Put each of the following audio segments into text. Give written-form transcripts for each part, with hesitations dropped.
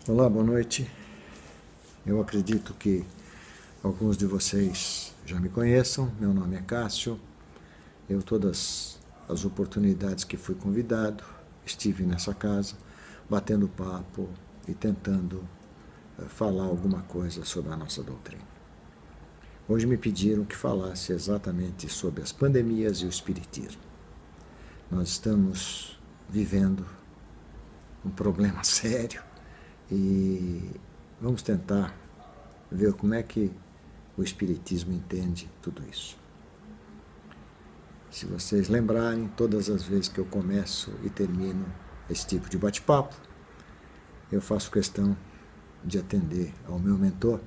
Olá, boa noite. Eu acredito que alguns de vocês já me conheçam. Meu nome é Cássio. Eu, todas as oportunidades que fui convidado, estive nessa casa, batendo papo e tentando falar alguma coisa sobre a nossa doutrina. Hoje me pediram que falasse exatamente sobre as pandemias e o espiritismo. Nós estamos vivendo um problema sério e vamos tentar ver como é que o Espiritismo entende tudo isso. Se vocês lembrarem, todas as vezes que eu começo e termino esse tipo de bate-papo, eu faço questão de atender ao meu mentor,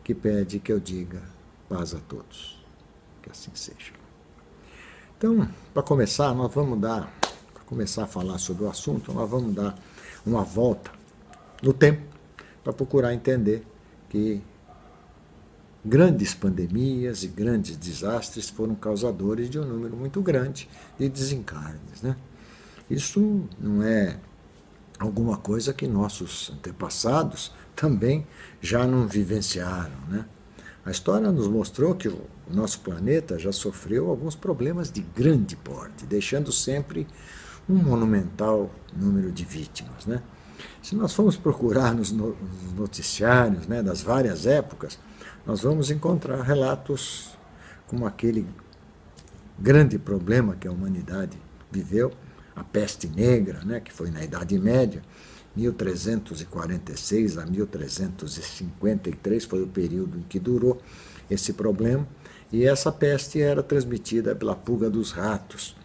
que pede que eu diga paz a todos. Que assim seja. Então, para começar, começar a falar sobre o assunto, nós vamos dar uma volta no tempo para procurar entender que grandes pandemias e grandes desastres foram causadores de um número muito grande de desencarnes, né? Isso não é alguma coisa que nossos antepassados também já não vivenciaram, né? A história nos mostrou que o nosso planeta já sofreu alguns problemas de grande porte, deixando sempre um monumental número de vítimas, né? Se nós formos procurar nos noticiários, né, das várias épocas, nós vamos encontrar relatos como aquele grande problema que a humanidade viveu, a peste negra, né, que foi na Idade Média, 1346 a 1353 foi o período em que durou esse problema, e essa peste era transmitida pela pulga dos ratos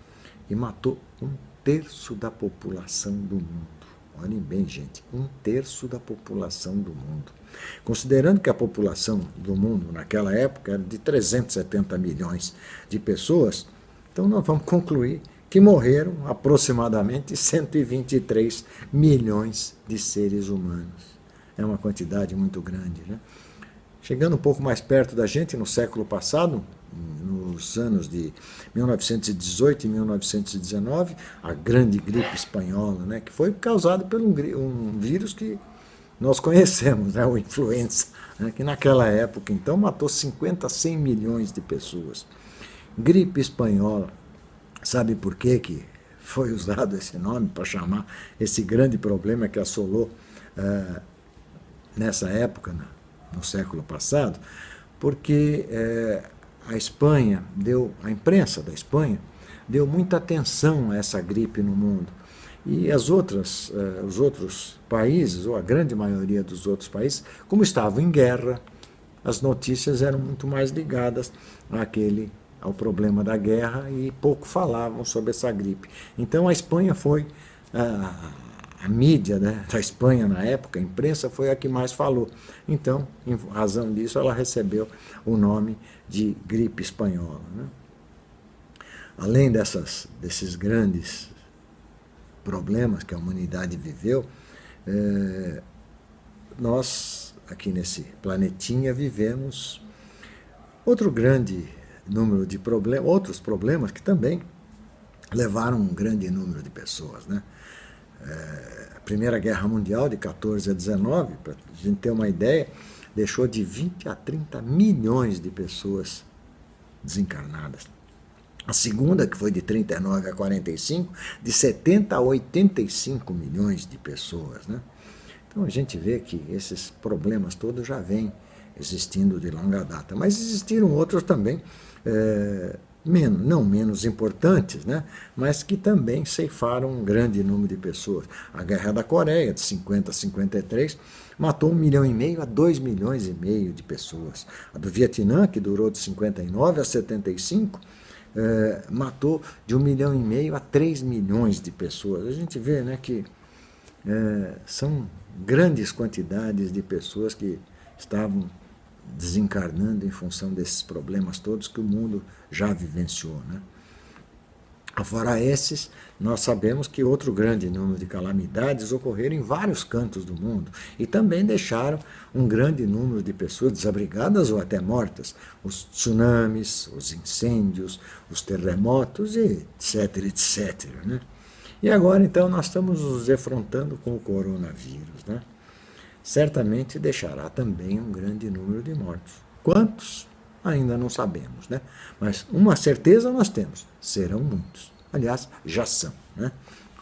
e matou 1/3 da população do mundo. Olhem bem, gente, 1/3 da população do mundo. Considerando que a população do mundo naquela época era de 370 milhões de pessoas, então nós vamos concluir que morreram aproximadamente 123 milhões de seres humanos. É uma quantidade muito grande, né? Chegando um pouco mais perto da gente, no século passado, nos anos de 1918 e 1919, a grande gripe espanhola, né, que foi causada por um vírus que nós conhecemos, né, o influenza, né, que naquela época, então, matou 50 a 100 milhões de pessoas. Gripe espanhola, sabe por que foi usado esse nome para chamar esse grande problema que assolou nessa época, no século passado? Porque a imprensa da Espanha deu muita atenção a essa gripe no mundo. E os outros países, ou a grande maioria dos outros países, como estavam em guerra, as notícias eram muito mais ligadas ao problema da guerra e pouco falavam sobre essa gripe. Então a Espanha foi, a mídia, né, da Espanha na época, a imprensa, foi a que mais falou. Então, em razão disso, ela recebeu o nome de gripe espanhola, né? Além desses grandes problemas que a humanidade viveu, nós, aqui nesse planetinha, vivemos outro grande número de problemas, outros problemas que também levaram um grande número de pessoas, né? A Primeira Guerra Mundial, de 14 a 19, para a gente ter uma ideia, deixou de 20 a 30 milhões de pessoas desencarnadas. A segunda, que foi de 39 a 45, de 70 a 85 milhões de pessoas, né? Então a gente vê que esses problemas todos já vêm existindo de longa data. Mas existiram outros também, não menos importantes, né? Mas que também ceifaram um grande número de pessoas. A Guerra da Coreia, de 50 a 53, matou 1,5 milhão a 2,5 milhões de pessoas. A do Vietnã, que durou de 59 a 75, matou de 1,5 milhão a 3 milhões de pessoas. A gente vê, né, que são grandes quantidades de pessoas que estavam desencarnando em função desses problemas todos que o mundo já vivenciou, né? Fora esses, nós sabemos que outro grande número de calamidades ocorreram em vários cantos do mundo e também deixaram um grande número de pessoas desabrigadas ou até mortas. Os tsunamis, os incêndios, os terremotos, e etc, etc, né? E agora, então, nós estamos nos defrontando com o coronavírus, né? certamente deixará também um grande número de mortos. Quantos? Ainda não sabemos, né? Mas uma certeza nós temos, serão muitos. Aliás, já são, né?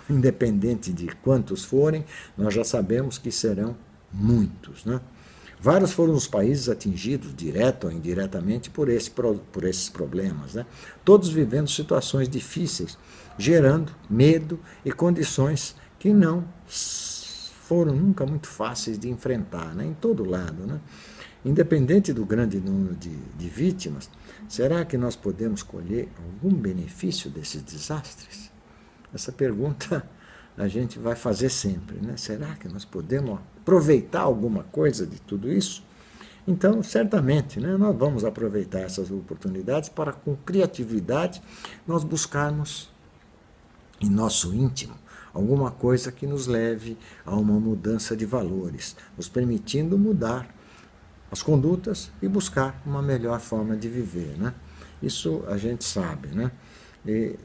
Independente de quantos forem, nós já sabemos que serão muitos, né? Vários foram os países atingidos, direto ou indiretamente, por esses problemas, né? Todos vivendo situações difíceis, gerando medo e condições que não foram nunca muito fáceis de enfrentar, né? Em todo lado, né? Independente do grande número de vítimas, será que nós podemos colher algum benefício desses desastres? Essa pergunta a gente vai fazer sempre, né? Será que nós podemos aproveitar alguma coisa de tudo isso? Então, certamente, né, nós vamos aproveitar essas oportunidades para, com criatividade, nós buscarmos em nosso íntimo alguma coisa que nos leve a uma mudança de valores, nos permitindo mudar as condutas e buscar uma melhor forma de viver, né? Isso a gente sabe, né? E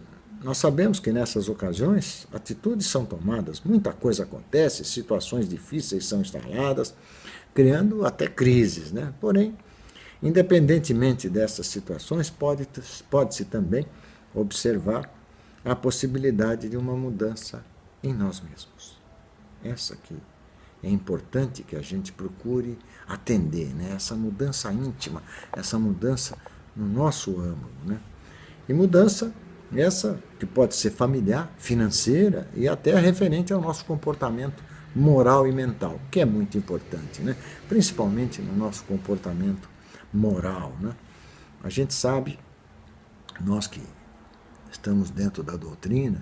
nós sabemos que nessas ocasiões atitudes são tomadas, muita coisa acontece, situações difíceis são instaladas, criando até crises, né? Porém, independentemente dessas situações, pode-se também observar a possibilidade de uma mudança em nós mesmos. Essa aqui é importante que a gente procure atender, né? Essa mudança íntima, essa mudança no nosso âmago, né? E mudança essa que pode ser familiar, financeira e até referente ao nosso comportamento moral e mental, que é muito importante, né? Principalmente no nosso comportamento moral, né? A gente sabe, nós que estamos dentro da doutrina,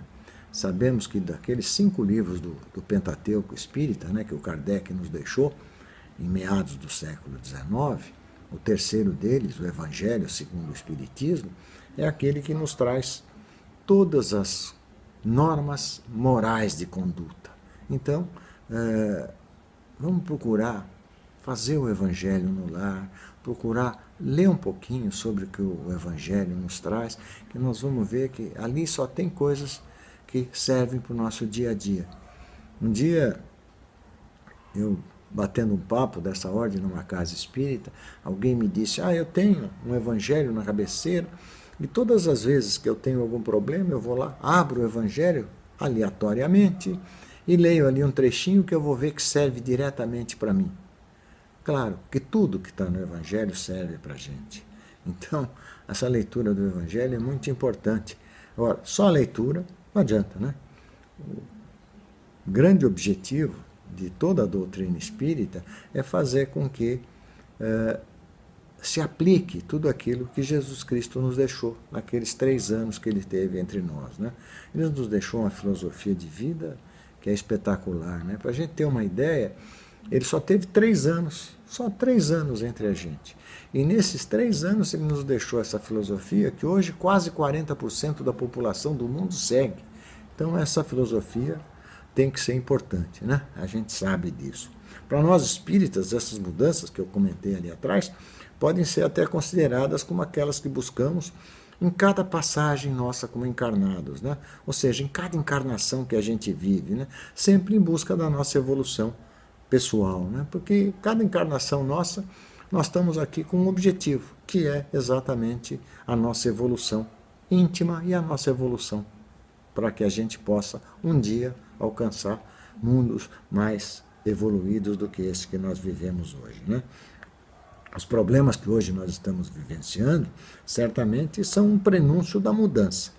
sabemos que daqueles 5 livros do Pentateuco Espírita, né, que o Kardec nos deixou em meados do século XIX, o terceiro deles, o Evangelho segundo o Espiritismo, é aquele que nos traz todas as normas morais de conduta. Então, vamos procurar fazer o Evangelho no lar, procurar ler um pouquinho sobre o que o Evangelho nos traz, que nós vamos ver que ali só tem coisas que servem para o nosso dia a dia. Um dia, eu batendo um papo dessa ordem numa casa espírita, alguém me disse, eu tenho um Evangelho na cabeceira, e todas as vezes que eu tenho algum problema, eu vou lá, abro o Evangelho aleatoriamente e leio ali um trechinho que eu vou ver que serve diretamente para mim. Claro que tudo que está no Evangelho serve para a gente. Então, essa leitura do Evangelho é muito importante. Agora, só a leitura não adianta, né? O grande objetivo de toda a doutrina espírita é fazer com que se aplique tudo aquilo que Jesus Cristo nos deixou naqueles 3 anos que ele teve entre nós, né? Ele nos deixou uma filosofia de vida que é espetacular, né? Para a gente ter uma ideia, ele só teve 3 anos, só 3 anos entre a gente. E nesses 3 anos ele nos deixou essa filosofia que hoje quase 40% da população do mundo segue. Então essa filosofia tem que ser importante, né? A gente sabe disso. Para nós espíritas, essas mudanças que eu comentei ali atrás, podem ser até consideradas como aquelas que buscamos em cada passagem nossa como encarnados, né? Ou seja, em cada encarnação que a gente vive, né? Sempre em busca da nossa evolução pessoal, né? Porque cada encarnação nossa, nós estamos aqui com um objetivo, que é exatamente a nossa evolução íntima e a nossa evolução, para que a gente possa um dia alcançar mundos mais evoluídos do que esse que nós vivemos hoje, né? Os problemas que hoje nós estamos vivenciando, certamente são um prenúncio da mudança.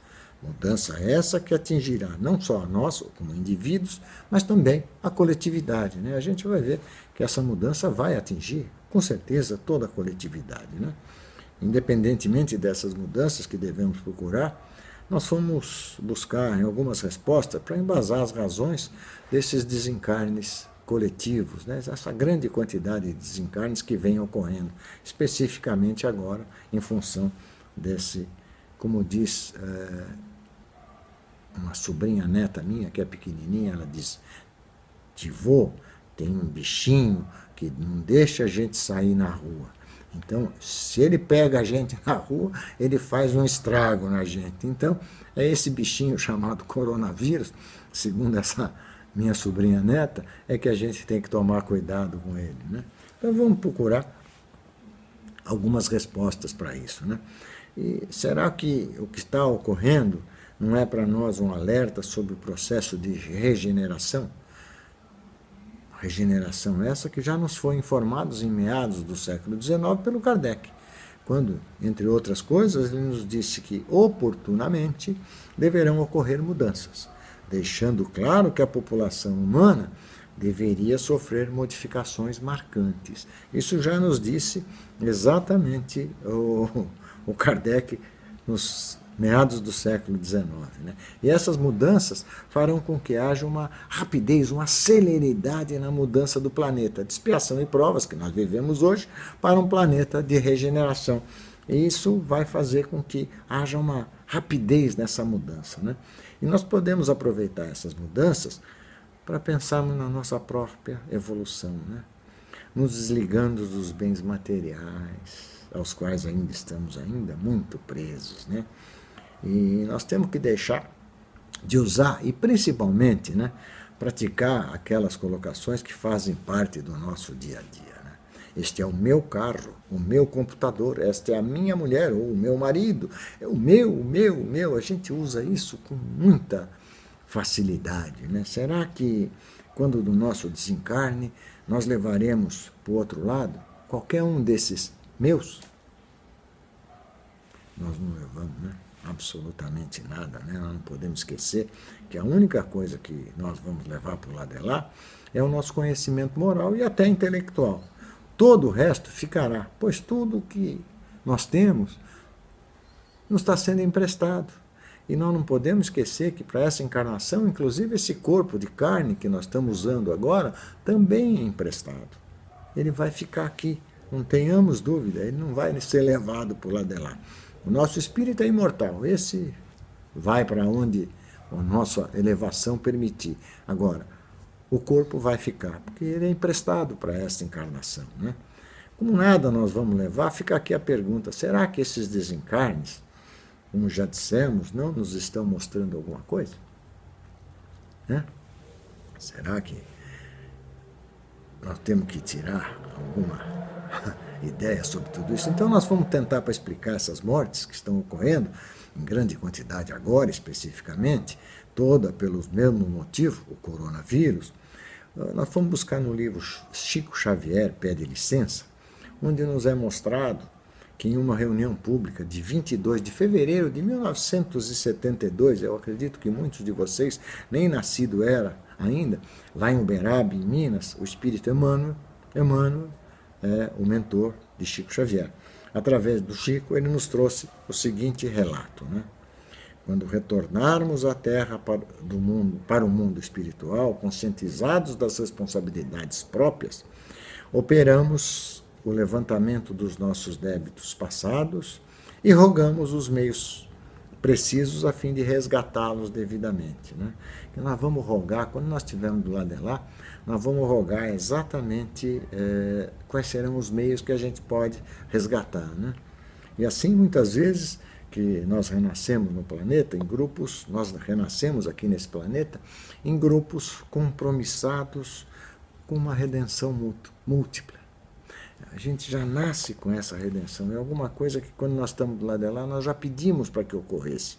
Mudança essa que atingirá não só a nós, como indivíduos, mas também a coletividade, né? A gente vai ver que essa mudança vai atingir, com certeza, toda a coletividade, né? Independentemente dessas mudanças que devemos procurar, nós fomos buscar em algumas respostas para embasar as razões desses desencarnes coletivos, né? Essa grande quantidade de desencarnes que vem ocorrendo, especificamente agora em função desse, como diz uma sobrinha neta minha, que é pequenininha, ela diz, tivô, tem um bichinho que não deixa a gente sair na rua. Então, se ele pega a gente na rua, ele faz um estrago na gente. Então, é esse bichinho chamado coronavírus, segundo minha sobrinha neta, é que a gente tem que tomar cuidado com ele, né? Então vamos procurar algumas respostas para isso, né? E será que o que está ocorrendo não é para nós um alerta sobre o processo de regeneração? Regeneração essa que já nos foi informados em meados do século XIX pelo Kardec, quando, entre outras coisas, ele nos disse que, oportunamente, deverão ocorrer mudanças, deixando claro que a população humana deveria sofrer modificações marcantes. Isso já nos disse exatamente o Kardec nos meados do século XIX. Né? E essas mudanças farão com que haja uma rapidez, uma celeridade na mudança do planeta, de expiação e provas que nós vivemos hoje, para um planeta de regeneração. E isso vai fazer com que haja uma rapidez nessa mudança. Né? E nós podemos aproveitar essas mudanças para pensarmos na nossa própria evolução, né? Nos desligando dos bens materiais, aos quais ainda estamos muito presos, né? E nós temos que deixar de usar e, principalmente, né, praticar aquelas colocações que fazem parte do nosso dia a dia. Né? Este é o meu carro, o meu computador, esta é a minha mulher ou o meu marido, é o meu. A gente usa isso com muita facilidade. Né? Será que, quando do nosso desencarne, nós levaremos para o outro lado qualquer um desses meus? Nós não levamos, né? Absolutamente nada, né? Nós não podemos esquecer que a única coisa que nós vamos levar para o lado de lá é o nosso conhecimento moral e até intelectual. Todo o resto ficará, pois tudo que nós temos nos está sendo emprestado. E nós não podemos esquecer que para essa encarnação, inclusive esse corpo de carne que nós estamos usando agora, também é emprestado. Ele vai ficar aqui, não tenhamos dúvida, ele não vai ser levado para o lado de lá. O nosso espírito é imortal, esse vai para onde a nossa elevação permitir. Agora, o corpo vai ficar, porque ele é emprestado para esta encarnação. Né? Como nada nós vamos levar, fica aqui a pergunta, será que esses desencarnes, como já dissemos, não nos estão mostrando alguma coisa? Né? Será que nós temos que tirar alguma ideia sobre tudo isso? Então nós vamos tentar para explicar essas mortes que estão ocorrendo, em grande quantidade agora especificamente, toda pelo mesmo motivo, o coronavírus. Nós fomos buscar no livro Chico Xavier Pede Licença, onde nos é mostrado que em uma reunião pública de 22 de fevereiro de 1972, eu acredito que muitos de vocês nem nascido era ainda, lá em Uberaba, em Minas, o espírito Emmanuel é o mentor de Chico Xavier. Através do Chico, ele nos trouxe o seguinte relato. Né? Quando retornarmos à Terra para o mundo espiritual, conscientizados das responsabilidades próprias, operamos o levantamento dos nossos débitos passados e rogamos os meios precisos a fim de resgatá-los devidamente. Né? E nós vamos rogar, quando nós estivermos do lado de lá, nós vamos rogar exatamente quais serão os meios que a gente pode resgatar. Né? E assim, muitas vezes, que nós renascemos no planeta, em grupos, nós renascemos aqui nesse planeta, em grupos compromissados com uma redenção múltipla. A gente já nasce com essa redenção. É alguma coisa que, quando nós estamos do lado de lá, nós já pedimos para que ocorresse.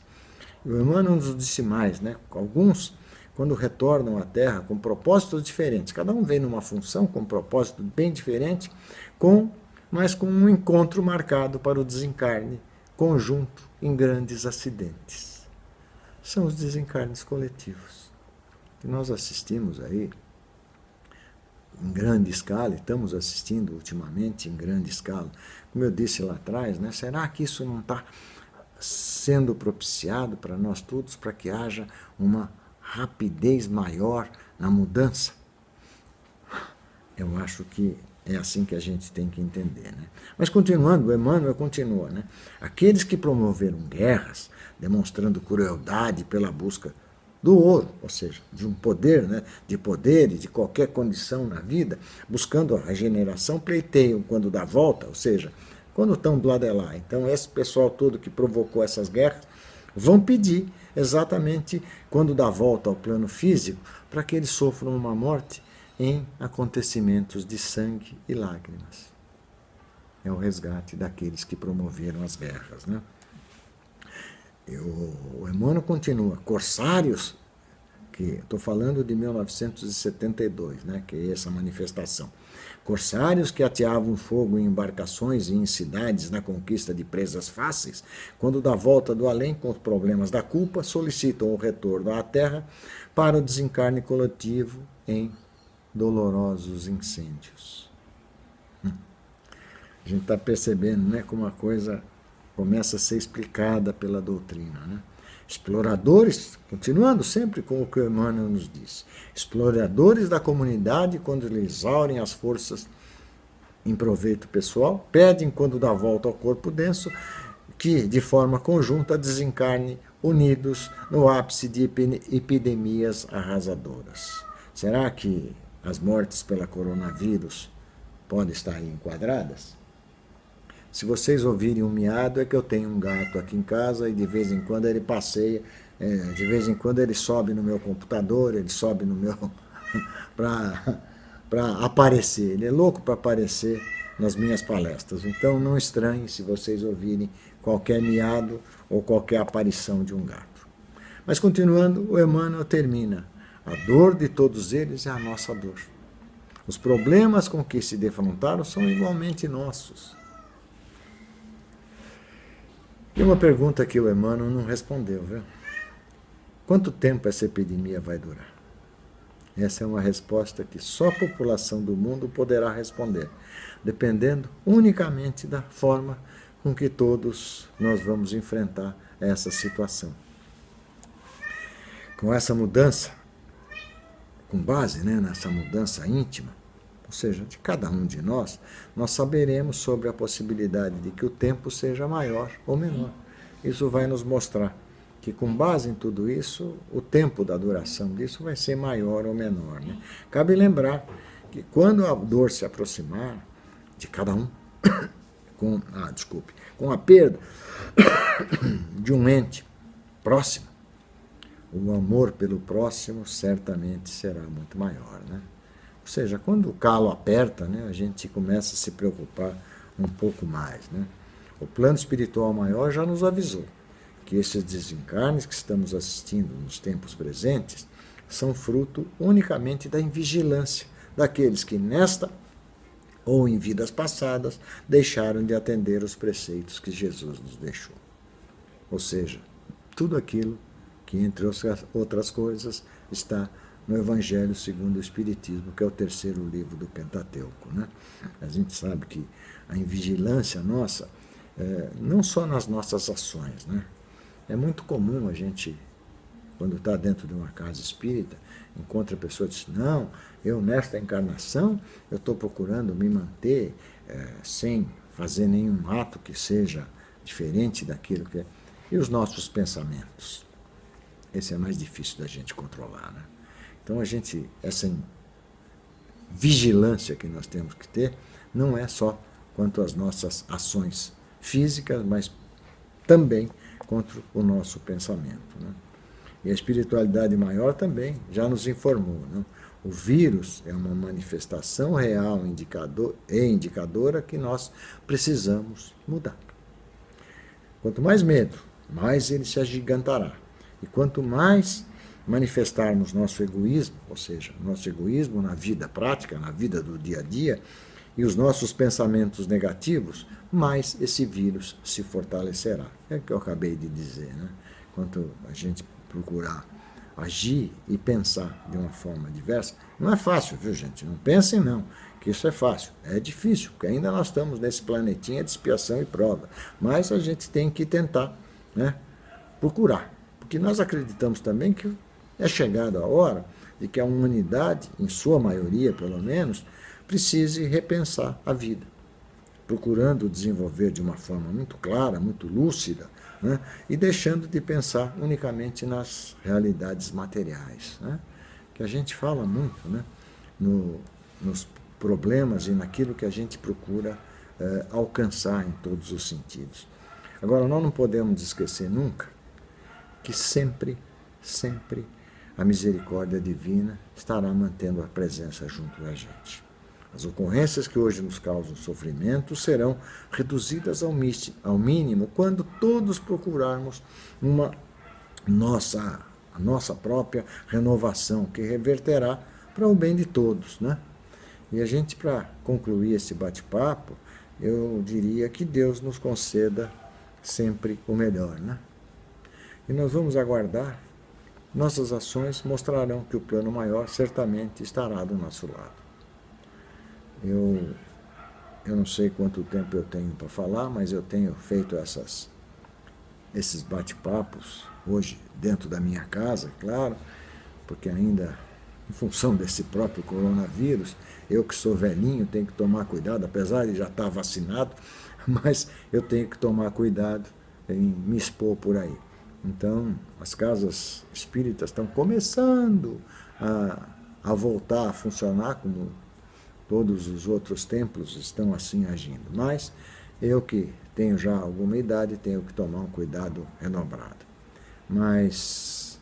E o Emmanuel nos disse mais, né? Alguns, quando retornam à Terra com propósitos diferentes, cada um vem numa função com um propósito bem diferente, mas com um encontro marcado para o desencarne conjunto em grandes acidentes. São os desencarnes coletivos, que nós assistimos aí em grande escala, e estamos assistindo ultimamente em grande escala. Como eu disse lá atrás, né, será que isso não está sendo propiciado para nós todos, para que haja uma rapidez maior na mudança? Eu acho que é assim que a gente tem que entender. Né? Mas continuando, o Emmanuel continua. Né? Aqueles que promoveram guerras, demonstrando crueldade pela busca do ouro, ou seja, de um poder, né, de poder e de qualquer condição na vida, buscando a regeneração, pleiteiam quando dá volta, ou seja, quando estão do lado de lá. Então, esse pessoal todo que provocou essas guerras, vão pedir exatamente quando dá volta ao plano físico para que eles sofram uma morte em acontecimentos de sangue e lágrimas. É o resgate daqueles que promoveram as guerras, né? O Emmanuel continua, corsários, que estou falando de 1972, né, que é essa manifestação. Corsários que ateavam fogo em embarcações e em cidades na conquista de presas fáceis, quando da volta do além com os problemas da culpa, solicitam o retorno à terra para o desencarne coletivo em dolorosos incêndios. A gente está percebendo, né, como a coisa começa a ser explicada pela doutrina, né? Exploradores, continuando sempre com o que o Emmanuel nos diz, exploradores da comunidade, quando lhe exaurem as forças em proveito pessoal, pedem, quando dá volta ao corpo denso, que, de forma conjunta, desencarne unidos no ápice de epidemias arrasadoras. Será que as mortes pela coronavírus podem estar aí enquadradas? Se vocês ouvirem um miado, é que eu tenho um gato aqui em casa e de vez em quando ele passeia, de vez em quando ele sobe no meu computador, ele sobe no meu... para aparecer. Ele é louco para aparecer nas minhas palestras. Então não estranhe se vocês ouvirem qualquer miado ou qualquer aparição de um gato. Mas continuando, o Emmanuel termina. A dor de todos eles é a nossa dor. Os problemas com que se defrontaram são igualmente nossos. E uma pergunta que o Emmanuel não respondeu, viu? Quanto tempo essa epidemia vai durar? Essa é uma resposta que só a população do mundo poderá responder, dependendo unicamente da forma com que todos nós vamos enfrentar essa situação. Com essa mudança, com base, né, nessa mudança íntima, ou seja, de cada um de nós saberemos sobre a possibilidade de que o tempo seja maior ou menor. Isso vai nos mostrar que, com base em tudo isso, o tempo da duração disso vai ser maior ou menor, né? Cabe lembrar que quando a dor se aproximar de cada um, com a perda de um ente próximo, o amor pelo próximo certamente será muito maior, né? Ou seja, quando o calo aperta, né, a gente começa a se preocupar um pouco mais, né? O plano espiritual maior já nos avisou que esses desencarnes que estamos assistindo nos tempos presentes são fruto unicamente da invigilância daqueles que nesta ou em vidas passadas deixaram de atender os preceitos que Jesus nos deixou. Ou seja, tudo aquilo que, entre outras coisas, está no Evangelho segundo o Espiritismo, que é o terceiro livro do Pentateuco, né? A gente sabe que a invigilância nossa, não só nas nossas ações, né? É muito comum a gente, quando está dentro de uma casa espírita, encontra a pessoa e diz, não, eu nesta encarnação, eu estou procurando me manter sem fazer nenhum ato que seja diferente daquilo que é. E os nossos pensamentos? Esse é mais difícil da gente controlar, né? Então, essa vigilância que nós temos que ter não é só quanto às nossas ações físicas, mas também contra o nosso pensamento, né? E a espiritualidade maior também já nos informou, né? O vírus é uma manifestação real e indicadora que nós precisamos mudar. Quanto mais medo, mais ele se agigantará. E quanto mais manifestarmos nosso egoísmo, ou seja, nosso egoísmo na vida prática, na vida do dia a dia, e os nossos pensamentos negativos, mais esse vírus se fortalecerá. É o que eu acabei de dizer, né? Quanto a gente procurar agir e pensar de uma forma diversa, não é fácil, viu, gente? Não pensem, não, que isso é fácil. É difícil, porque ainda nós estamos nesse planetinha de expiação e prova. Mas a gente tem que tentar, né, procurar. Porque nós acreditamos também que é chegada a hora de que a humanidade, em sua maioria pelo menos, precise repensar a vida, procurando desenvolver de uma forma muito clara, muito lúcida, né, e deixando de pensar unicamente nas realidades materiais, né, que a gente fala muito, né, nos problemas e naquilo que a gente procura alcançar em todos os sentidos. Agora, nós não podemos esquecer nunca que sempre, sempre a misericórdia divina estará mantendo a presença junto da gente. As ocorrências que hoje nos causam sofrimento serão reduzidas ao mínimo quando todos procurarmos a nossa própria renovação, que reverterá para o bem de todos, né? E a gente, para concluir esse bate-papo, eu diria que Deus nos conceda sempre o melhor, né? E nós vamos aguardar. Nossas ações mostrarão que o plano maior certamente estará do nosso lado. Eu não sei quanto tempo eu tenho para falar, mas eu tenho feito esses bate-papos hoje dentro da minha casa, claro, porque ainda em função desse próprio coronavírus, eu que sou velhinho tenho que tomar cuidado, apesar de já estar vacinado, mas eu tenho que tomar cuidado em me expor por aí. Então, as casas espíritas estão começando a voltar a funcionar como todos os outros templos estão assim agindo. Mas eu que tenho já alguma idade, tenho que tomar um cuidado redobrado. Mas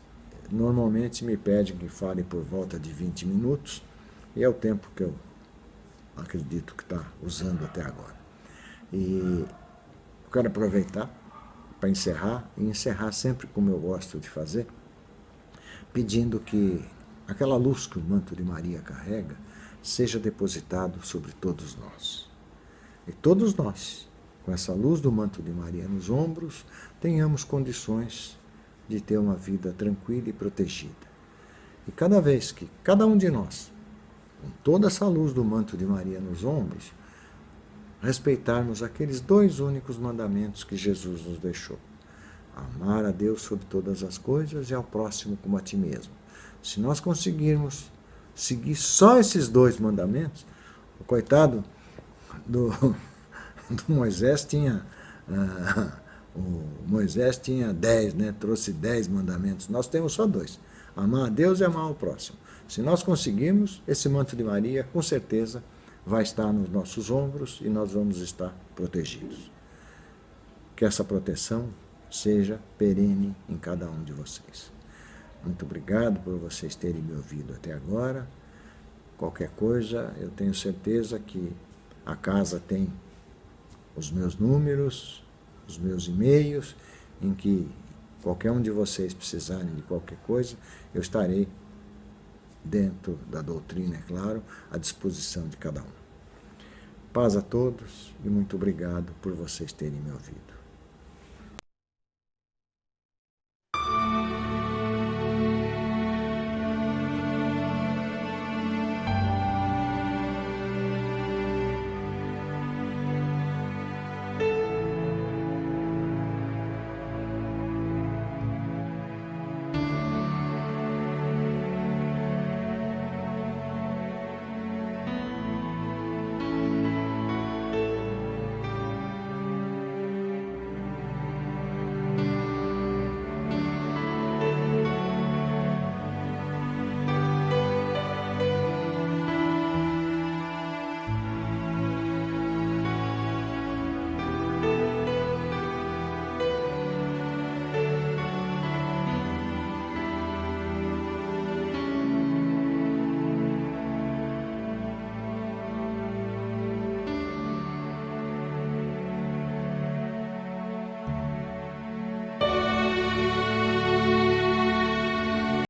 normalmente me pedem que fale por volta de 20 minutos, e é o tempo que eu acredito que está usando até agora. E eu quero aproveitar para encerrar, e encerrar sempre como eu gosto de fazer, pedindo que aquela luz que o manto de Maria carrega seja depositado sobre todos nós. E todos nós, com essa luz do manto de Maria nos ombros, tenhamos condições de ter uma vida tranquila e protegida. E cada vez que cada um de nós, com toda essa luz do manto de Maria nos ombros, respeitarmos aqueles 2 únicos mandamentos que Jesus nos deixou: amar a Deus sobre todas as coisas e ao próximo como a ti mesmo. Se nós conseguirmos seguir só esses 2 mandamentos, o coitado do Moisés tinha... o Moisés tinha 10, né? Trouxe 10 mandamentos. Nós temos só 2. Amar a Deus e amar o próximo. Se nós conseguirmos, esse manto de Maria, com certeza, vai estar nos nossos ombros e nós vamos estar protegidos. Que essa proteção seja perene em cada um de vocês. Muito obrigado por vocês terem me ouvido até agora. Qualquer coisa, eu tenho certeza que a casa tem os meus números, os meus e-mails, em que qualquer um de vocês precisarem de qualquer coisa, eu estarei, dentro da doutrina, é claro, à disposição de cada um. Paz a todos e muito obrigado por vocês terem me ouvido.